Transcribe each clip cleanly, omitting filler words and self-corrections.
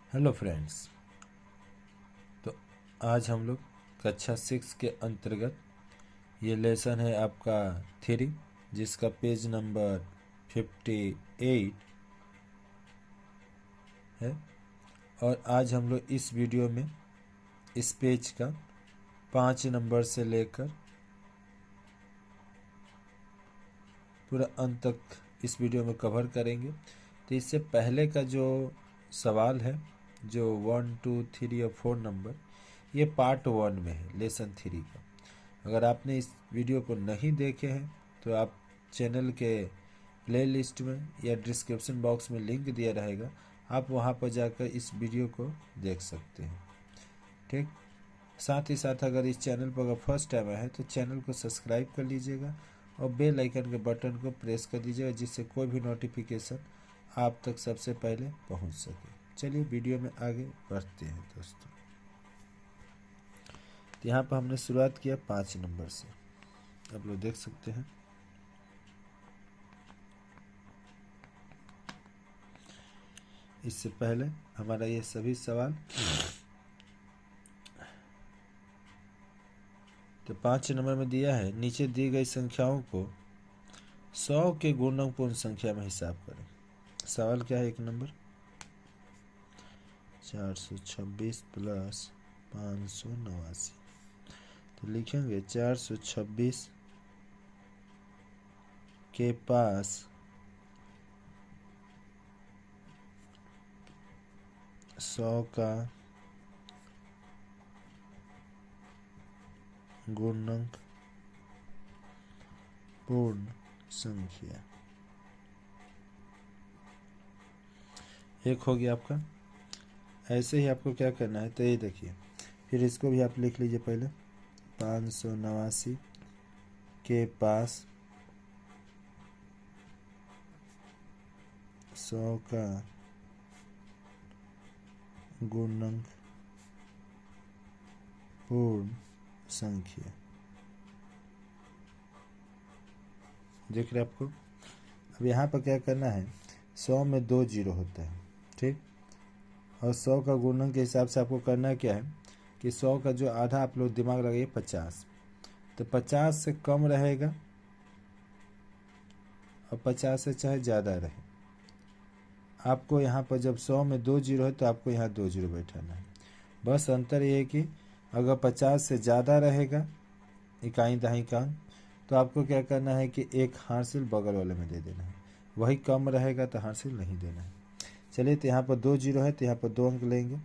Hello friends. तो आज हम लोग कक्षा 6 के अंतर्गत ये लेसन है आपका थ्री, जिसका पेज नंबर 58 है। और आज हम लोग इस वीडियो में इस पेज का 5 नंबर से लेकर पूरा अंत तक इस वीडियो में कवर करेंगे। तो इससे पहले का जो सवाल है, जो 1, 2, 3 और 4 नंबर, ये पार्ट 1 में है लेसन 3 का। अगर आपने इस वीडियो को नहीं देखे हैं तो आप चैनल के प्लेलिस्ट में या डिस्क्रिप्शन बॉक्स में लिंक दिया रहेगा, आप वहां पर जाकर इस वीडियो को देख सकते हैं। ठीक, साथ ही साथ अगर इस चैनल पर अगर फर्स्ट टाइम आया है तो चैनल को सब्सक्राइब कर लीजिएगा और बेल आइकन के बटन को प्रेस कर दीजिएगा, जिससे कोई भी नोटिफिकेशन आप तक सबसे पहले पहुंच सके। चलिए वीडियो में आगे बढ़ते हैं दोस्तों। तो यहाँ पर हमने शुरुआत किया 5 नंबर से, आप लोग देख सकते हैं। इससे पहले हमारा ये सभी सवाल, तो 5 नंबर में दिया है, नीचे दी गई संख्याओं को 100 के गुणक पूर्ण संख्या में हिसाब करें। सवाल क्या है? 1 नंबर 426 प्लस 589। तो लिखेंगे 426 के पास 100 का गुणक पूर्ण संख्या। एक हो गया आपका। ऐसे ही आपको क्या करना है, तो ये देखिए, फिर इसको भी आप लिख लीजिए। पहले 589 के पास 100 का गुणक पूर्ण संख्या। देख रहे आपको। अब यहाँ पर क्या करना है, 100 में 2 जीरो होता है, ठीक। और 100 का गुणन के हिसाब से आपको करना क्या है कि 100 का जो आधा आप लोग दिमाग लगाइए 50, तो 50 से कम रहेगा और 50 से चाहे ज़्यादा रहे। आपको यहाँ पर जब 100 में 2 जीरो है तो आपको यहाँ 2 जीरो बैठाना है। बस अंतर ये है कि अगर 50 से ज़्यादा रहेगा इकाई दहाई का अंक, तो आपको क्या करना है कि एक हासिल बगल वाले में दे देना है। वही कम रहेगा तो हासिल नहीं देना है। चलिए, तो यहाँ पर 2 जीरो है तो यहाँ पर 2 अंक लेंगे।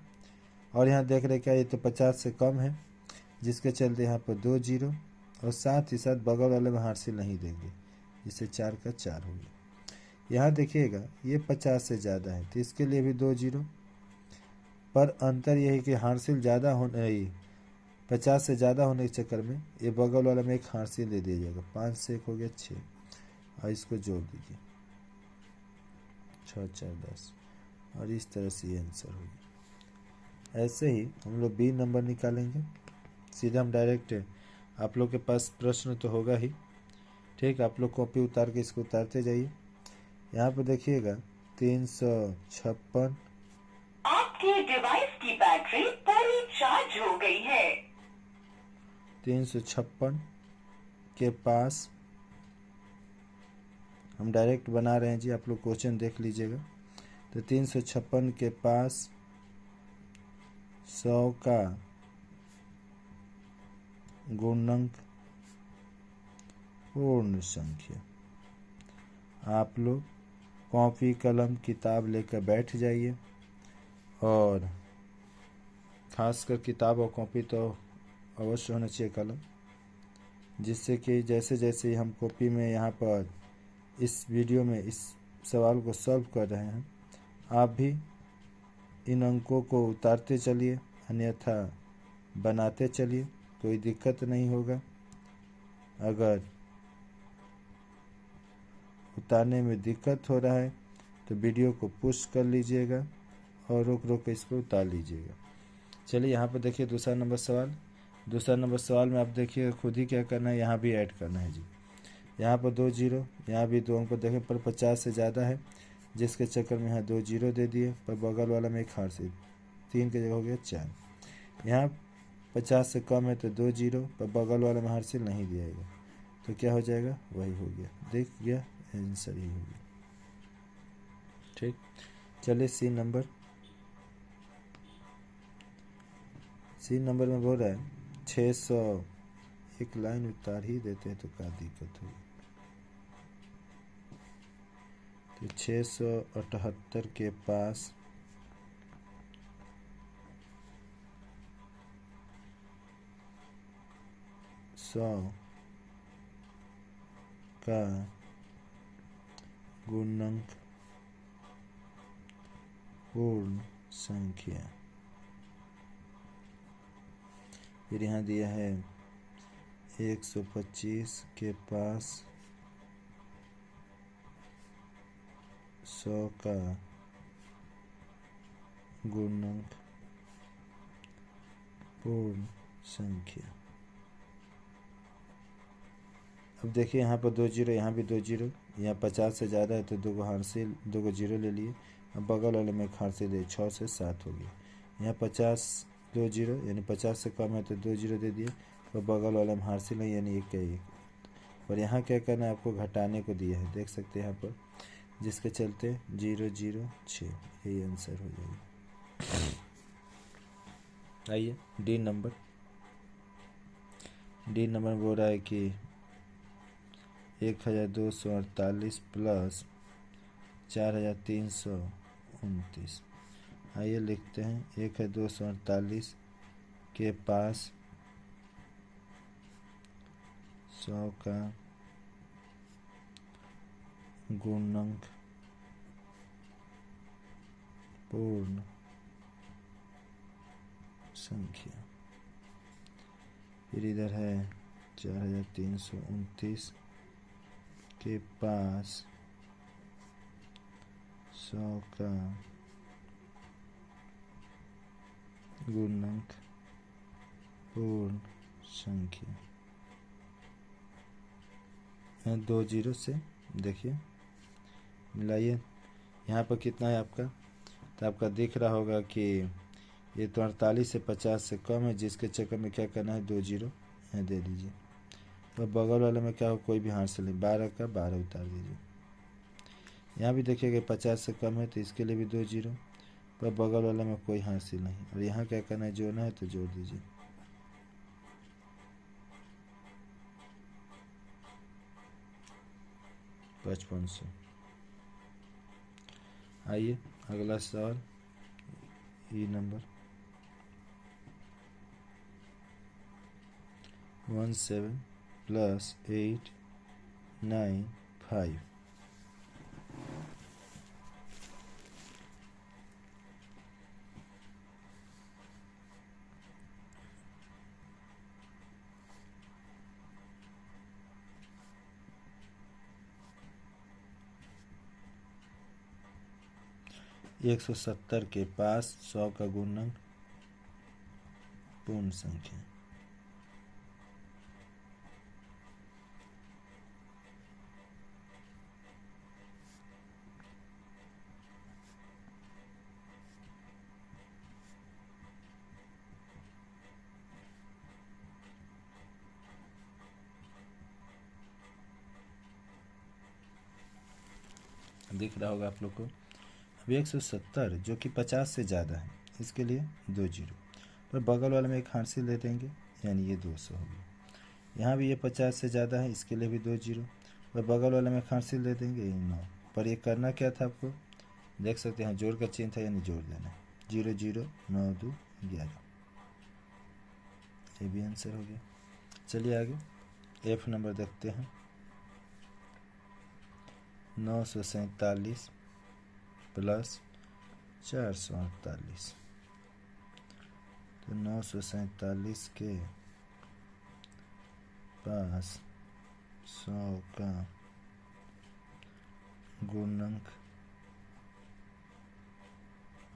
और यहाँ देख रहे क्या, ये तो 50 से कम है, जिसके चलते यहाँ पर 2 जीरो, और साथ ही साथ बगल वाले में हासिल नहीं देंगे, जिससे 4 का 4 हो गया। यहाँ देखिएगा ये 50 से ज़्यादा है तो इसके लिए भी 2 जीरो, पर अंतर यह है कि हासिल ज़्यादा होने, 50 से ज़्यादा होने के चक्कर में ये बगल वाला में एक हासिल दे दिया जाएगा। 5 से 1 हो गया 6, और इसको जोड़ दीजिए 6 4 10, और इस तरह से ये आंसर होगा। ऐसे ही हम लोग बी नंबर निकालेंगे। सीधा हम डायरेक्ट, आप लोग के पास प्रश्न तो होगा ही, ठीक। आप लोग कॉपी उतार के इसको उतारते जाइए। यहाँ पर देखिएगा 356, आपके डिवाइस की बैटरी पूरी चार्ज हो गई है। 356 के पास हम डायरेक्ट बना रहे हैं जी, आप लोग क्वेश्चन देख लीजिएगा। तो 356 के पास 100 का गुणक पूर्ण संख्या। आप लोग कॉपी कलम किताब लेकर बैठ जाइए, और खासकर किताब और कॉपी तो अवश्य होना चाहिए, कलम, जिससे कि जैसे जैसे हम कॉपी में यहाँ पर इस वीडियो में इस सवाल को सॉल्व कर रहे हैं, आप भी इन अंकों को उतारते चलिए, अन्यथा बनाते चलिए, कोई दिक्कत नहीं होगा। अगर उतारने में दिक्कत हो रहा है तो वीडियो को पुश कर लीजिएगा और रोक रोक के इसको उतार लीजिएगा। चलिए, यहाँ पर देखिए दूसरा नंबर सवाल। दूसरा नंबर सवाल में आप देखिए खुद ही क्या करना है, यहाँ भी ऐड करना है जी। यहाँ पर 2 जीरो, यहाँ भी 2 अंक पर देखें, पर 50 से ज़्यादा है, जिसके चक्कर में यहाँ 2 जीरो दे दिए, पर बगल वाला में एक हासिल। 3 की जगह हो गया 4। यहाँ 50 से कम है तो 2 जीरो, पर बगल वाले में हासिल नहीं दिएगा तो क्या हो जाएगा, वही हो गया। देख गया, आंसर ही हो गया। ठीक, चलिए सी नंबर में बोल रहा है 600, एक लाइन उतार ही देते हैं तो क्या दिक्कत होगी। तो 678 के पास 100 का गुणनक पूर्ण संख्या। फिर यहाँ दिया है 125 के पास 100 का गुणनक पूर्ण संख्या। अब देखिए यहाँ पर 2 जीरो, यहाँ भी 2 जीरो, यहाँ 50 से ज़्यादा है तो 2 को हासिल, 2 को जीरो ले लिए। अब बगल वाले में हासिल दे, 6 से 7 हो गया। यहाँ 50 2 जीरो यानी 50 से कम है तो 2 जीरो दे दिए, और बगल वाले में हासिल है यानी 1 का 1। और यहाँ क्या करना है, आपको घटाने को दिया है, देख सकते हैं यहाँ पर, जिसके चलते 006 यही आंसर हो जाएगा। आइए डी नंबर बोल रहा है कि 1248 प्लस 4329। आइए लिखते हैं 1248 के पास 100 का गुणनक पूर्ण संख्या। फिर इधर है 4329 के पास 100 का गुणनक पूर्ण संख्या। 2 जीरो से देखिए मिलाइए, यहाँ पर कितना है आपका, तो आपका दिख रहा होगा कि ये तो 48 से 50 से कम है, जिसके चक्कर में क्या करना है, 2 जीरो यहाँ दे दीजिए। तो बगल वाले में क्या हो, कोई भी हासिल नहीं, 12 का 12 उतार दीजिए। यहाँ भी देखिएगा 50 से कम है तो इसके लिए भी 2 जीरो, पर बगल वाले में कोई हासिल नहीं। और यहाँ क्या करना है, जोड़ना है तो जोड़ दीजिए। पचपन सौ। आइए अगला सवाल, ई नंबर 17 प्लस 895। एक 170 के पास 100 का गुणनक पूर्ण संख्या। दिख रहा होगा आप लोग को। अब 170 जो कि 50 से ज़्यादा है, इसके लिए 2 जीरो, पर बगल वाले में एक हासिल दे देंगे यानी ये 200 हो गया। यहाँ भी ये 50 से ज़्यादा है, इसके लिए भी 2 जीरो, पर बगल वाले में एक हासिल दे देंगे ये 9। पर ये करना क्या था आपको, देख सकते हैं जोड़ का चिन्ह था यानी जोड़ देना है, 0 0 9 2 11। ये भी आंसर हो गया। चलिए आगे एफ नंबर देखते हैं। 947 प्लस 448। तो 947 के पास 100 का गुणनक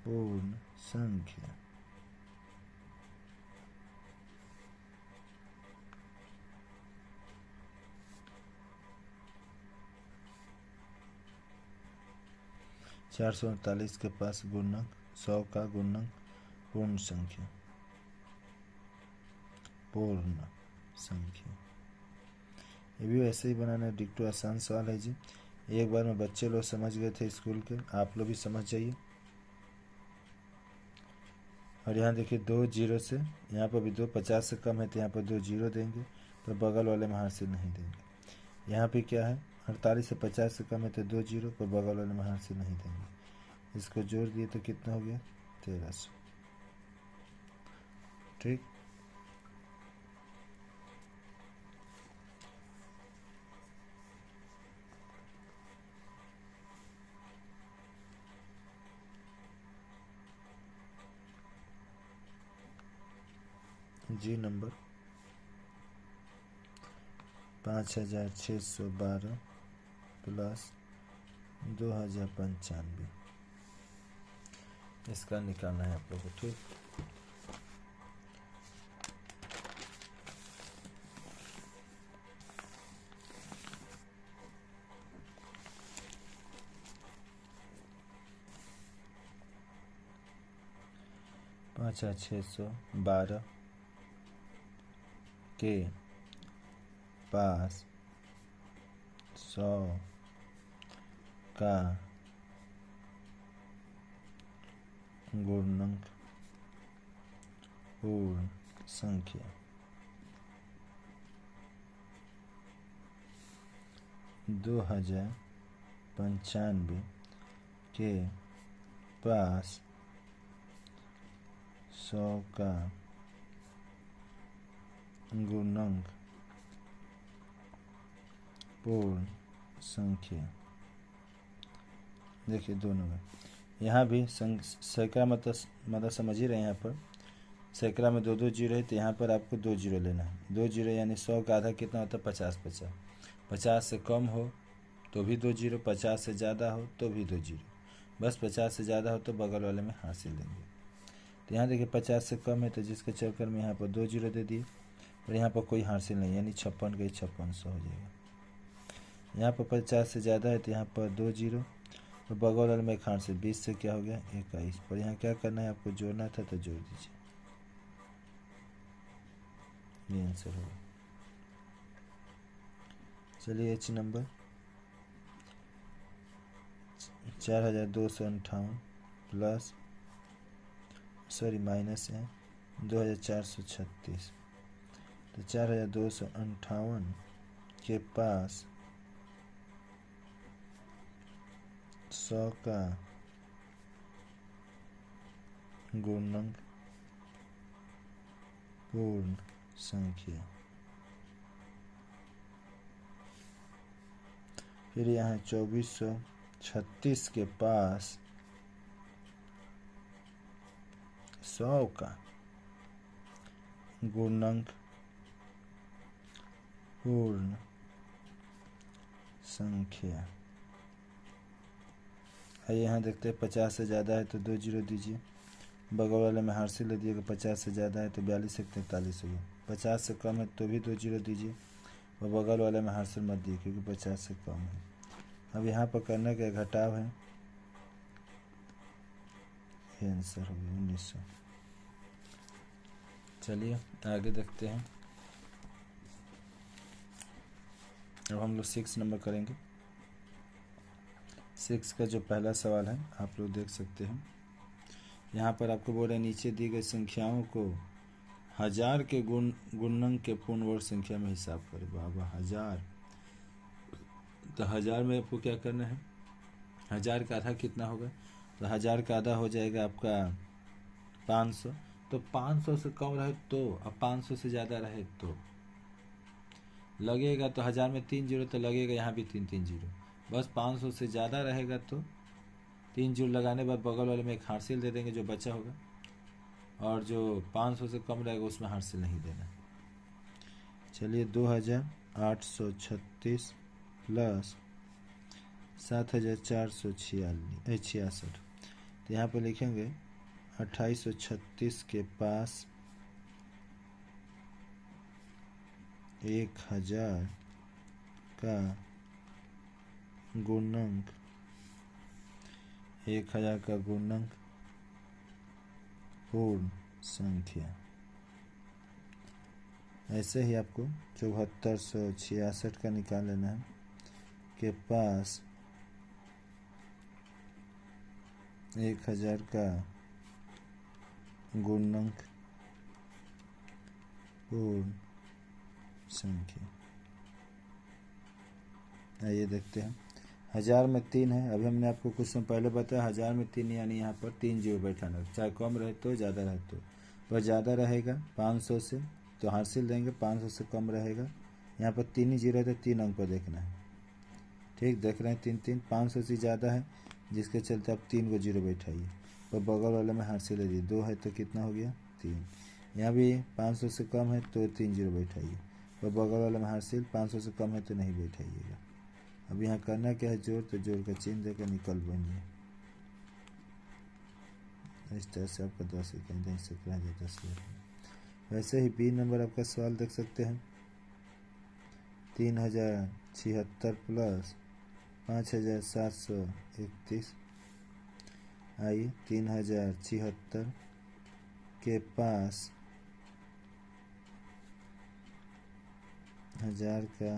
पूर्ण संख्या। चार 448 के पास गुणनक 100 का गुणनक पूर्ण संख्या, पूर्ण संख्या। ये भी वैसे ही बनाना है, डिक्टो आसान सवाल है जी। एक बार में बच्चे लोग समझ गए थे स्कूल के, आप लोग भी समझ जाइए। और यहाँ देखिए 2 जीरो से, यहाँ पर भी 2 50 से कम है तो यहाँ पर 2 जीरो देंगे, पर बगल वाले में हासिल नहीं देंगे। यहाँ पे क्या है, 48 से 50 से कम है तो 2 जीरो, पर बगल वाले में हासिल नहीं देंगे। इसको जोड़ दिए तो कितना हो गया, 1300। ठीक। जी नंबर 5612 प्लस 2095, इसका निकालना है आप लोगों को। ठीक। पाँच 612 के पास 100 का गुणनक पूर्ण संख्या 2095 के पास 100 का गुणनक पूर्ण संख्या। देखिए दोनों में, यहाँ भी सैकड़ा मतलब समझ ही रहे हैं। यहाँ पर सैकड़ा में 2 2 जीरो है तो यहाँ पर आपको 2 जीरो लेना है। 2 जीरो यानी 100 का आधा कितना होता है, 50 50। 50 से कम हो तो भी 2 जीरो, 50 से ज़्यादा हो तो भी 2 जीरो, बस 50 से ज़्यादा हो तो बगल वाले में हासिल देंगे। तो यहाँ देखिए 50 से कम है तो जिसके चक्कर में यहाँ पर 2 जीरो दे दिए, और यहाँ पर कोई हासिल नहीं, यानी 56 के 5600 हो जाएगा। यहाँ पर 50 से ज़्यादा है तो यहाँ पर 2 जीरो, और बगल वाले में एक हासिल, 20 से क्या हो गया 21। पर यहाँ क्या करना है, आपको जोड़ना था तो जोड़ दीजिए, ये आंसर होगा। चलिए एच नंबर 4258 प्लस माइनस है 2436। तो 4258 के पास 100 का गुणनक पूर्ण संख्या। फिर यहाँ 2436 के पास 100 का गुणनक पूर्ण संख्या। आइए यहाँ देखते हैं, 50 से ज़्यादा है तो 2 जीरो दीजिए, बगल वाले में हासिल ले दिएगा। 50 से ज़्यादा है तो 42 से 43 हो गया। 50 से कम है तो भी 2 जीरो दीजिए, और बगल वाले में हासिल मत दिए क्योंकि 50 से कम है। अब यहाँ पर करने का घटाव है, ये आंसर हो गया 1900। चलिए आगे देखते हैं। अब हम लोग 6 नंबर करेंगे। 6 का जो पहला सवाल है आप लोग देख सकते हैं। यहाँ पर आपको बोल रहे नीचे दी गई संख्याओं को 1000 के गुणनक के पूर्ण वर्ग संख्या में हिसाब करें। बाबा 1000, तो 1000 में आपको क्या करना है, 1000 का आधा कितना होगा, तो 1000 का आधा हो जाएगा आपका 500। तो 500 से कम रहे तो, अब 500 से ज़्यादा रहे तो लगेगा, तो 1000 में 3 जीरो तो लगेगा, यहाँ भी 3 3 जीरो। बस 500 से ज़्यादा रहेगा तो 3 जीरो लगाने के बाद बगल वाले में एक हासिल दे देंगे जो बचा होगा, और जो 500 से कम रहेगा उसमें हासिल नहीं देना। चलिए 2836 प्लस 7466, तो यहाँ पर लिखेंगे 2836 के पास 1000 का गुणनक पूर्ण संख्या। ऐसे ही आपको 7466 का निकाल लेना है के पास 1000 का गुणनक पूर्ण संख्या। आइए देखते हैं। 1000 में 3 है। अभी हमने आपको कुछ समय पहले बताया 1000 में 3 यानी यहाँ पर 3 जीरो बैठाना, चाहे कम रहे तो ज़्यादा रहे तो। वह ज़्यादा रहेगा 500 से तो हासिल देंगे, 500 से कम रहेगा। यहाँ पर 3 ही जीरो है तो 3 अंक पर देखना है। ठीक, देख रहे हैं 3 3। 500 से ज़्यादा है जिसके चलते आप 3 को जीरो बैठाइए। और बगल वाले में हासिल ले लीजिए, 2 है तो कितना हो गया 3। यहाँ भी 500 से कम है तो 3 जीरो बैठाइए। और बगल वाले में हासिल 500 से कम है तो नहीं बैठाइएगा। अब यहाँ करना क्या है, जोड़, तो जोड़ का चिन्ह देकर निकल बनिए। इस तरह से आपका 10 इकाई नहीं सक रहा है 10। वैसे ही बी नंबर आपका सवाल देख सकते हैं। 3076 प्लस 5731। आइए 3076 के पास 1000 का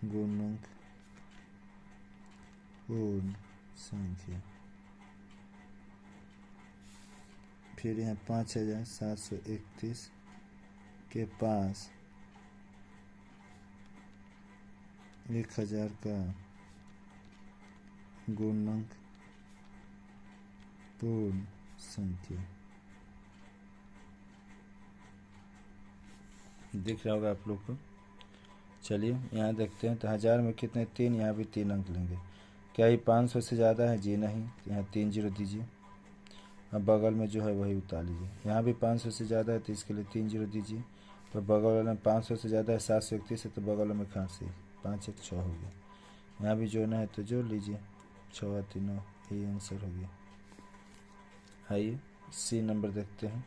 गुणनक पूर्ण संख्या। फिर यहाँ 5731 के पास 1000 का गुणनक पूर्ण संख्या। दिख रहा होगा आप लोग को। चलिए यहाँ देखते हैं। तो 1000 में कितने 3, यहाँ भी 3 अंक लेंगे। क्या ये 500 से ज़्यादा है? जी नहीं, यहाँ 3 जीरो दीजिए। अब बगल में जो है वही उतार लीजिए। यहाँ भी 500 से ज़्यादा है तो इसके लिए 3 जीरो दीजिए। तो बगल वाले में 500 से ज़्यादा है 731 है तो बगल में खांसी 5 1 6 हो गया। यहाँ भी जोड़ना है तो जोड़ लीजिए, 6 3 9, यही आंसर हो गया। आइए सी नंबर देखते हैं।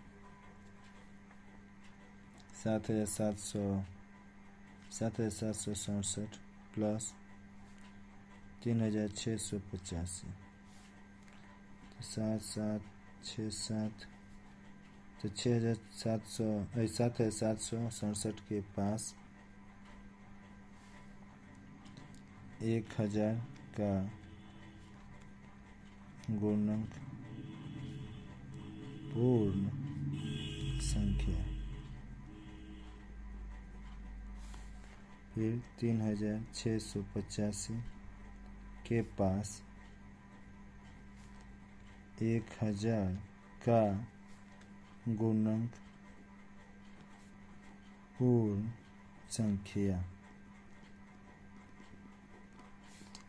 7767 प्लस 3685। 7767 तो 7767 के पास 1000 का गुणनक पूर्ण संख्या। फिर 3685 के पास 1000 का गुणनक पूर्ण संख्या।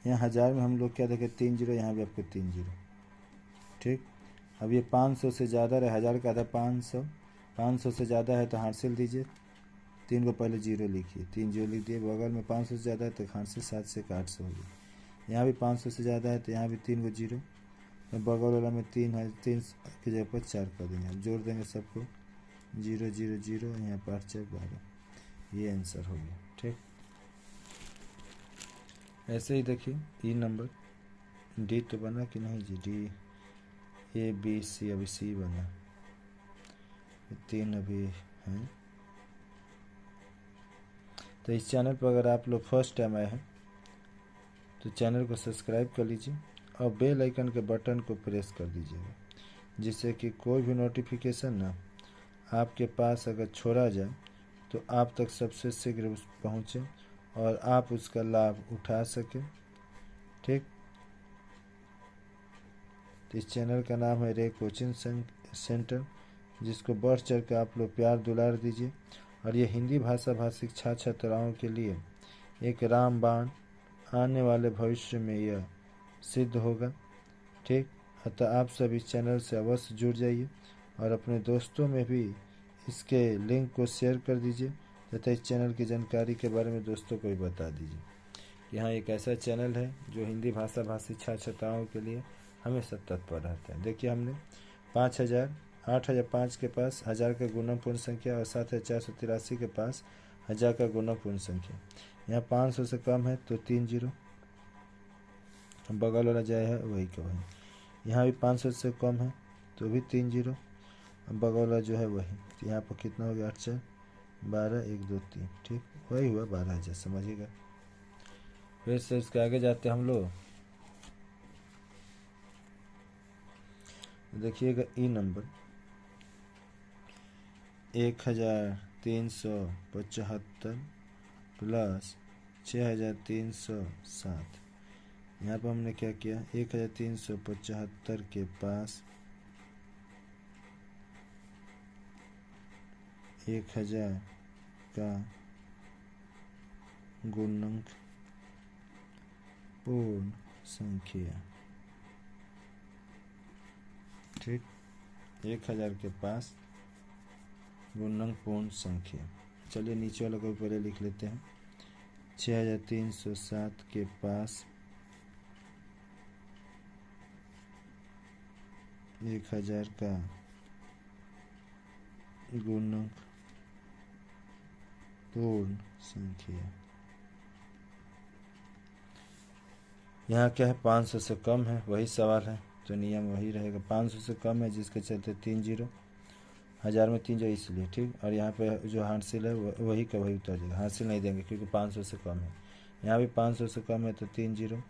यहाँ 1000 में हम लोग क्या देखें 3 जीरो, यहाँ भी आपको 3 जीरो। ठीक, अब ये 500 से ज़्यादा रहे, 1000 का आधा 500, 500 से ज़्यादा है तो हासिल दीजिए। 3 को पहले जीरो लिखिए, 3 जीरो लिख दिए। बगल में 500 से ज़्यादा है तो हासिल 7 से 800 हो गया। यहाँ भी 500 से ज़्यादा है तो यहाँ भी 3 को जीरो। तो बगल वाला में 3 है, 3 की जगह पर 4 कर देंगे। अब जोड़ देंगे सबको, 0 0 0, यहाँ 5 4 12, ये आंसर हो गया। ठीक, ऐसे ही देखिए ई नंबर। डी तो बना कि नहीं जी? डी ए बी सी, अभी सी बना, 3 अभी हैं। तो इस चैनल पर अगर आप लोग फर्स्ट टाइम आए हैं तो चैनल को सब्सक्राइब कर लीजिए और बेल आइकन के बटन को प्रेस कर दीजिएगा, जिससे कि कोई भी नोटिफिकेशन ना आपके पास अगर छोड़ा जाए तो आप तक सबसे शीघ्र पहुँचे और आप उसका लाभ उठा सकें। ठीक, तो इस चैनल का नाम है रे कोचिंग सेंटर, जिसको बढ़ चढ़ कर आप लोग प्यार दुलार दीजिए। और ये हिंदी भाषा भाषी छात्राओं के लिए एक रामबाण आने वाले भविष्य में यह सिद्ध होगा। ठीक, अतः आप सब इस चैनल से अवश्य जुड़ जाइए और अपने दोस्तों में भी इसके लिंक को शेयर कर दीजिए तथा इस चैनल की जानकारी के बारे में दोस्तों को भी बता दीजिए। यहाँ एक ऐसा चैनल है जो हिंदी भाषा भाषी छात्राओं के लिए हमेशा तत्पर रहता है। देखिए हमने 8005 के पास 1000 का गुणन पूर्ण संख्या और 7483 के पास 1000 का गुणन पूर्ण संख्या। यहाँ 500 से कम है तो 3 जीरो, बगल वाला जाए है वही का वही। यहाँ भी 500 से कम है तो भी 3 जीरो। अब बगल वाला जो है वही, तो यहाँ पर कितना हो गया 8 4 12 1 2 3, ठीक वही हुआ 12,000, समझिएगा। फिर से इसके आगे जाते हम लोग, देखिएगा ई नंबर 1375 प्लस 6307। यहाँ पर हमने क्या किया, 1375 के पास 1000 का गुणक पूर्ण संख्या, ठीक 1000 के पास गुणक पूर्ण संख्या। चलिए नीचे वाला को पहले लिख लेते हैं। 6307 के पास 1000 का गुणक पूर्ण संख्या। यहाँ क्या है, 500 से कम है, वही सवाल है, तो नियम वही रहेगा। 500 से कम है जिसके चलते 3 जीरो, 1000 में 3 जीरो इसलिए, ठीक। और यहाँ पे जो हासिल है वही का वही उतर जाएगा, हासिल नहीं देंगे क्योंकि 500 से कम है। यहाँ भी 500 से कम है तो 3 जीरो,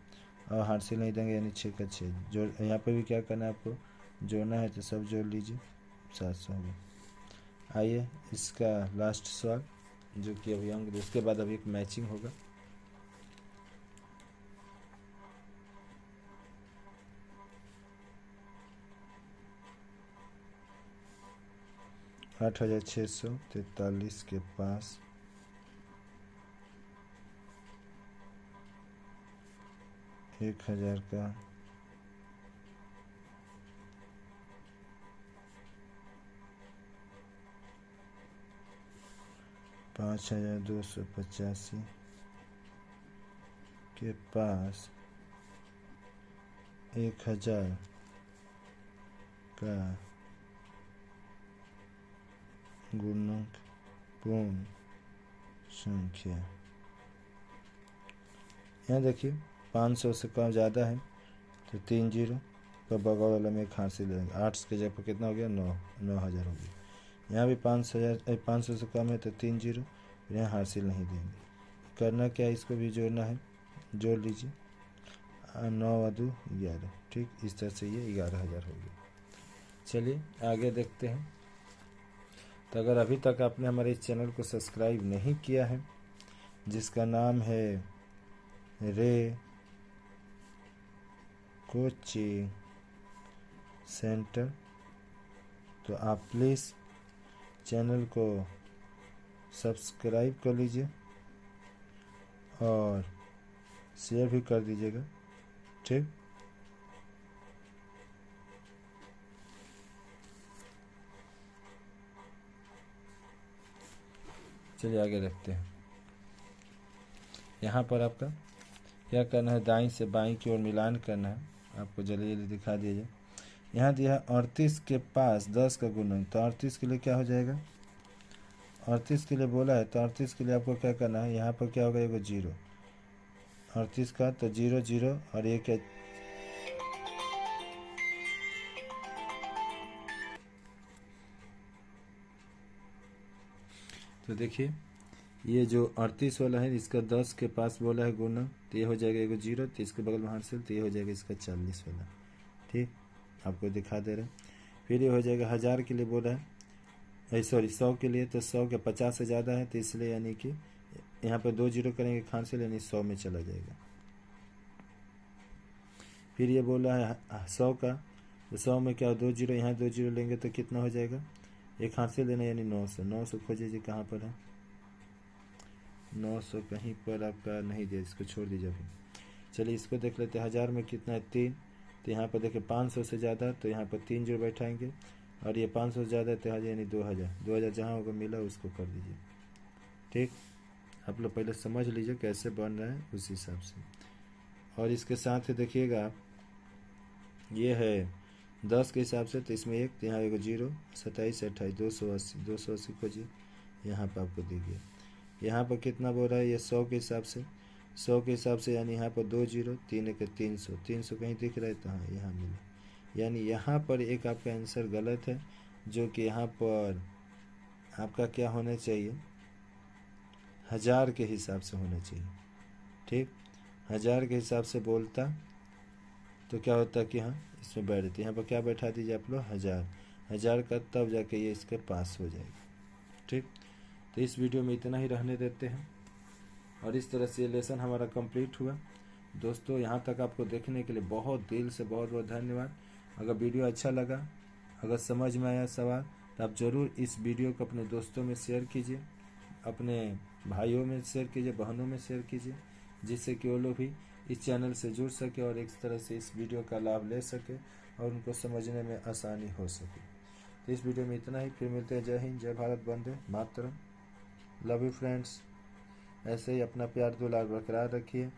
और हासिल नहीं देंगे यानी 6 का 6। जोड़, यहाँ पे भी क्या करना है आपको, जोड़ना है तो सब जोड़ लीजिए, 700 हो गया। आइए इसका लास्ट सवाल जो कि अभी अंक, उसके बाद अभी एक मैचिंग होगा। आठ 8643 के पास 1000 का $5285 के पास 1000 का गुणक पूर्ण संख्या। यहाँ देखिए 500 से कम ज़्यादा है तो 3 जीरो, तो बगल वाला में एक हासिल लेंगे। 8 के जगह पर कितना हो गया, 9000 हो गया। यहाँ भी 500 से कम है तो 3 जीरो, यहाँ हासिल नहीं देंगे। करना क्या है, इसको भी जोड़ना है, जोड़ लीजिए। 9 और 2 11, ठीक इस तरह से ये 11000 हो गया। चलिए आगे देखते हैं। तो अगर अभी तक आपने हमारे इस चैनल को सब्सक्राइब नहीं किया है, जिसका नाम है रे कोचिंग सेंटर, तो आप प्लीज़ चैनल को सब्सक्राइब कर लीजिए और शेयर भी कर दीजिएगा, ठीक। चलिए आगे देखते हैं। यहाँ पर आपका क्या करना है, दाईं से बाईं की ओर मिलान करना है। आपको जल्दी जल्दी दिखा दिया जाए। यहाँ दिया है 38 के पास 10 का गुणक, तो 38 के लिए क्या हो जाएगा, 38 के लिए बोला है तो 38 के लिए आपको क्या करना है, यहाँ पर क्या होगा, एगो जीरो 38 का, तो 0 0 और ये क्या, तो देखिए ये जो 38 वाला है इसका 10 के पास बोला है गुणक, तो ये हो जाएगा एगो जीरो, तो इसके बगल में हासिल, तो ये हो जाएगा इसका 40 वाला, ठीक आपको दिखा दे रहे हैं। फिर ये हो जाएगा 1000 के लिए बोला है, सॉरी 100 के लिए, तो 100 के 50 से ज़्यादा है तो इसलिए यानी कि यहाँ पर 2 जीरो करेंगे हासिल, यानी 100 में चला जाएगा। फिर ये बोला है 100 का, तो 100 में क्या 2 जीरो, यहाँ 2 जीरो लेंगे तो कितना हो जाएगा, एक हासिल लेना यानी 900। 900 खोजिए कहाँ पर है, 900 कहीं पर आपका नहीं दिया, इसको छोड़ दीजिए अभी। चलिए इसको देख लेते हैं। 1000 में कितना है 3, तो यहाँ पर देखिए 500 से ज़्यादा, तो यहाँ पर 3 जीरो बैठाएंगे, और ये 500 से ज़्यादा है तो यानी 2000। 2000 जहाँ होगा मिला उसको कर दीजिए, ठीक। आप लोग पहले समझ लीजिए कैसे बन रहा है उस हिसाब से। और इसके साथ ही देखिएगा आप, ये है 10 के हिसाब से, तो इसमें एक, तो यहाँ एगो जीरो, 27 28 280, 280 खोजिए, यहाँ पर आपको देखिए यहाँ पर कितना बोल रहा है, ये 100 के हिसाब से, 100 के हिसाब से यानी यहाँ पर 2 जीरो, 3 1 300, 300 कहीं दिख रहा है तो हाँ यहाँ मिला, यानी यहाँ पर एक आपका आंसर गलत है, जो कि यहाँ पर आपका क्या होना चाहिए, 1000 के हिसाब से होना चाहिए। ठीक, 1000 के हिसाब से बोलता तो क्या होता कि हाँ इसमें बैठ देते, यहाँ पर क्या बैठा दीजिए आप लोग, 1000 का, तब जाके ये इसके पास हो जाएगा। ठीक, तो इस वीडियो में इतना ही रहने देते हैं, और इस तरह से ये लेसन हमारा कंप्लीट हुआ। दोस्तों यहाँ तक आपको देखने के लिए बहुत दिल से बहुत बहुत धन्यवाद। अगर वीडियो अच्छा लगा, अगर समझ में आया सवाल, तो आप ज़रूर इस वीडियो को अपने दोस्तों में शेयर कीजिए, अपने भाइयों में शेयर कीजिए, बहनों में शेयर कीजिए, जिससे कि वो लोग भी इस चैनल से जुड़ सके और एक तरह से इस वीडियो का लाभ ले सके और उनको समझने में आसानी हो सके। तो इस वीडियो में इतना ही, फिर मिलते हैं। जय हिंद, जय Bharat, Vande Mataram, love you friends. ऐसे ही अपना प्यार दुलार बरकरार रखिए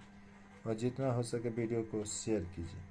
और जितना हो सके वीडियो को शेयर कीजिए।